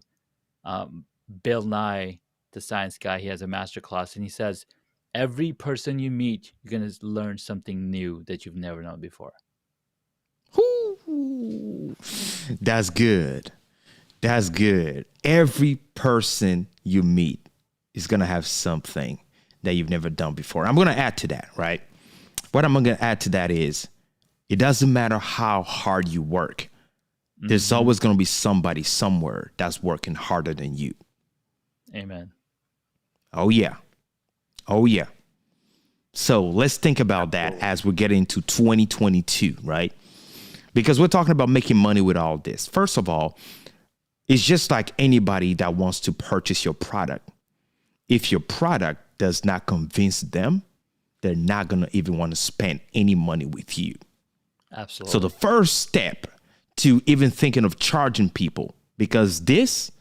Bill Nye, the science guy. He has a master class, and he says, every person you meet, you're going to learn something new that you've never known before. That's good. That's good. Every person you meet is going to have something that you've never done before. I'm going to add to that, right? What I'm going to add to that is, it doesn't matter how hard you work. There's always going to be somebody somewhere that's working harder than you. Amen. Oh, yeah. Oh, yeah. So let's think about that as we get into 2022, right? Because we're talking about making money with all this. First of all, it's just like anybody that wants to purchase your product. If your product does not convince them, they're not going to even want to spend any money with you. Absolutely. So the first step to even thinking of charging people, because this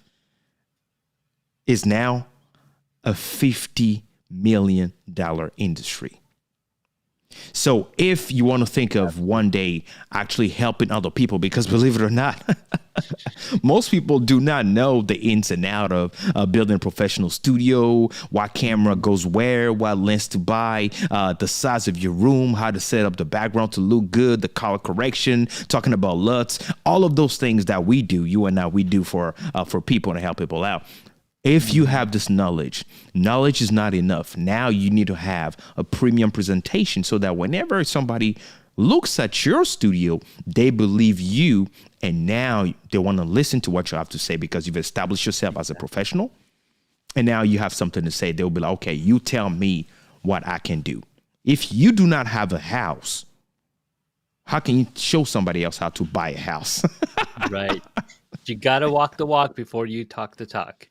is now a $50 million industry. So if you want to think of one day actually helping other people, because believe it or not, most people do not know the ins and out of building a professional studio, what camera goes where, what lens to buy, the size of your room, how to set up the background to look good, the color correction, talking about LUTs, all of those things that we do, you and I, we do for people and help people out. If you have this knowledge is not enough. Now you need to have a premium presentation so that whenever somebody looks at your studio, they believe you, and now they want to listen to what you have to say because you've established yourself as a professional. And now you have something to say. They'll be like, okay, you tell me what I can do. If you do not have a house, how can you show somebody else how to buy a house? Right. You got to walk the walk before you talk the talk.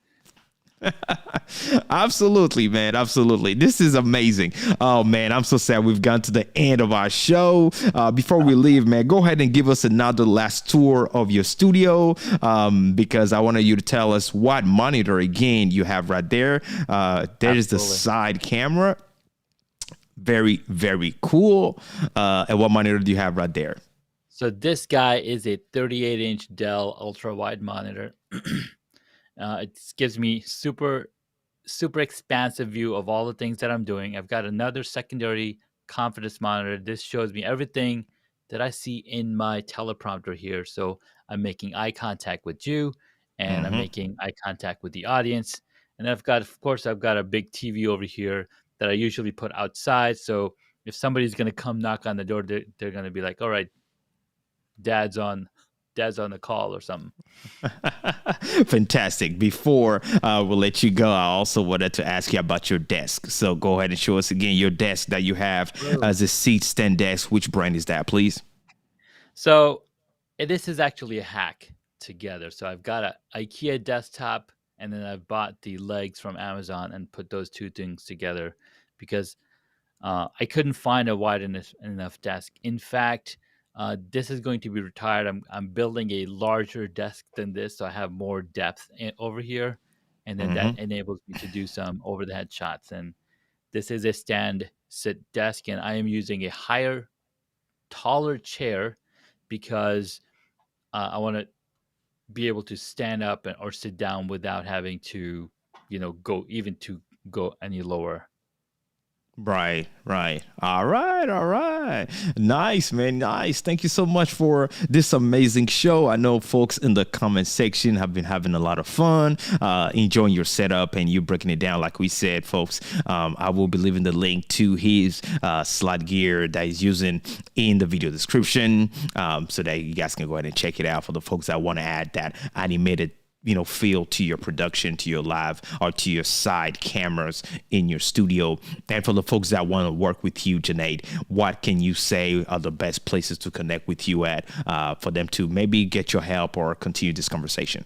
Absolutely, man. Absolutely. This is amazing. Oh, man, I'm so sad we've gotten to the end of our show. Before we leave, man, go ahead and give us another last tour of your studio, because I wanted you to tell us what monitor, again, you have right there. There is the side camera. Very, very cool. And what monitor do you have right there? So this guy is a 38-inch Dell ultra-wide monitor. It gives me super super expansive view of all the things that I'm doing. I've got another secondary confidence monitor. This shows me everything that I see in my teleprompter here. So I'm making eye contact with you, and I'm making eye contact with the audience. And of course, I've got a big TV over here that I usually put outside. So if somebody's going to come knock on the door, they're going to be like, all right, dad's on the call or something. Fantastic. Before we'll let you go, I also wanted to ask you about your desk. So go ahead and show us again your desk that you have as a seat stand desk. Which brand is that, please? So this is actually a hack together. So I've got a IKEA desktop, and then I've bought the legs from Amazon and put those two things together because I couldn't find a wide enough desk. In fact, this is going to be retired. I'm building a larger desk than this, so I have more depth over here, and then that enables me to do some over-the-head shots. And this is a stand-sit desk, and I am using a higher, taller chair because I want to be able to stand up or sit down without having to, go any lower. Right. All right. Nice, man. Nice. Thank you so much for this amazing show. I know folks in the comment section have been having a lot of fun, enjoying your setup and you breaking it down. Like we said, folks, I will be leaving the link to his slide gear that he's using in the video description, so that you guys can go ahead and check it out for the folks that want to add that animated feel to your production, to your live or to your side cameras in your studio. And for the folks that want to work with you, Junaid, what can you say are the best places to connect with you at for them to maybe get your help or continue this conversation?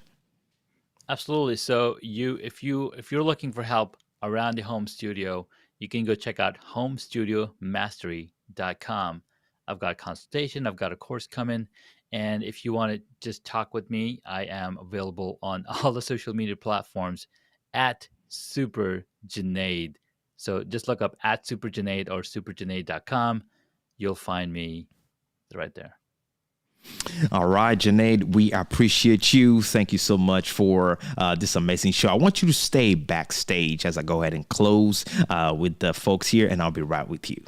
Absolutely. So if you're looking for help around the home studio, you can go check out homestudiomastery.com. I've got a consultation, I've got a course coming. And if you want to just talk with me, I am available on all the social media platforms at Super Junaid. So just look up at Super Junaid or superjunaid.com. You'll find me right there. All right, Junaid, we appreciate you. Thank you so much for this amazing show. I want you to stay backstage as I go ahead and close with the folks here, and I'll be right with you.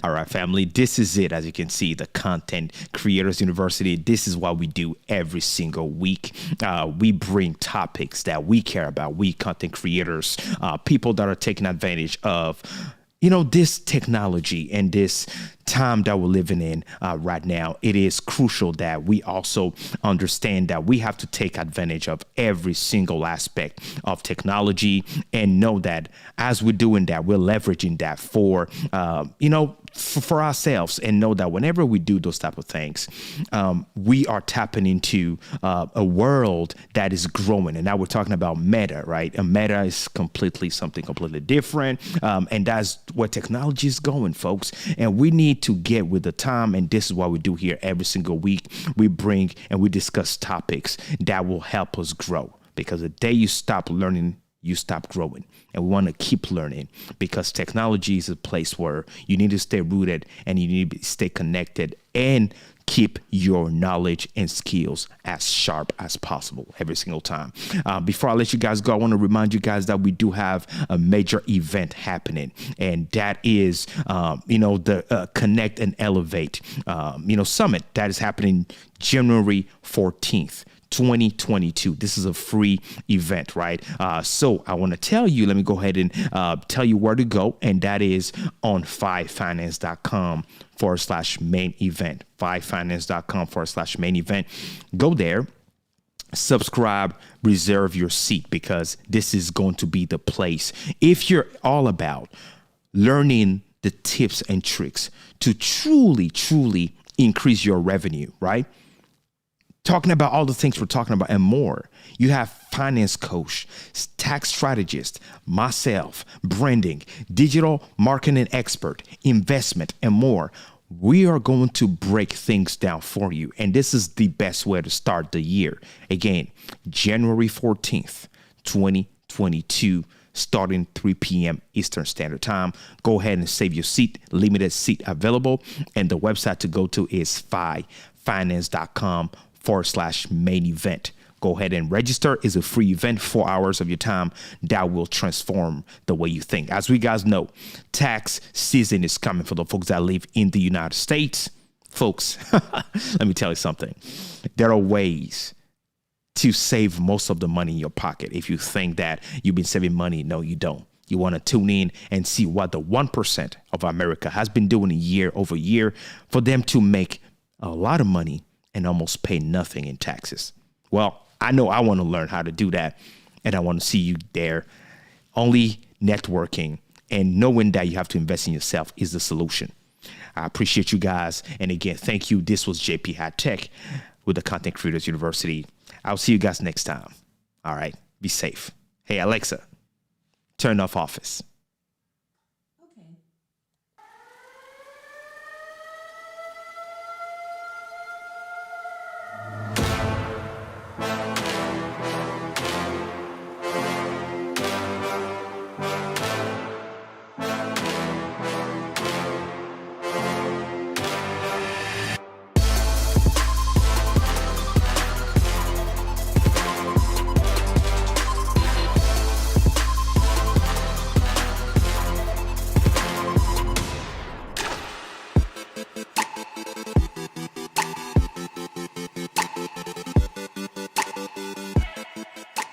All right, family, this is it. As you can see, the Content Creators University. This is what we do every single week. We bring topics that we care about. We content creators, people that are taking advantage of, this technology and this time that we're living in right now. It is crucial that we also understand that we have to take advantage of every single aspect of technology and know that as we're doing that, we're leveraging that for ourselves, and know that whenever we do those type of things, we are tapping into a world that is growing. And now we're talking about meta, right? A meta is something completely different. And that's where technology is going, folks. And we need to get with the time. And this is what we do here every single week. We bring and we discuss topics that will help us grow, because the day you stop learning, you stop growing. And we want to keep learning, because technology is a place where you need to stay rooted and you need to stay connected and keep your knowledge and skills as sharp as possible every single time. Before I let you guys go, I want to remind you guys that we do have a major event happening, and that is, the Connect and Elevate, summit that is happening January 14th. 2022. This is a free event, right? So I want to tell you, let me go ahead and tell you where to go. And that is on fivefinance.com/main event. fivefinance.com/main event. Go there, subscribe, reserve your seat, because this is going to be the place. If you're all about learning the tips and tricks to truly increase your revenue, right? Talking about all the things we're talking about and more. You have finance coach, tax strategist, myself, branding, digital marketing expert, investment, and more. We are going to break things down for you. And this is the best way to start the year. Again, January 14th, 2022, starting 3 p.m. Eastern Standard Time. Go ahead and save your seat. Limited seat available. And the website to go to is fivefinance.com/main event. Go ahead and register. It's a free event, 4 hours of your time that will transform the way you think. As we guys know, tax season is coming for the folks that live in the United States. Folks, let me tell you something. There are ways to save most of the money in your pocket. If you think that you've been saving money, no, you don't. You want to tune in and see what the 1% of America has been doing year over year for them to make a lot of money and almost pay nothing in taxes. Well, I know I want to learn how to do that, and I want to see you there. Only networking and knowing that you have to invest in yourself is the solution. I appreciate you guys. And again, thank you. This was JP High Tech with the Content Creators University. I'll see you guys next time. All right. Be safe. Hey, Alexa, turn off Office.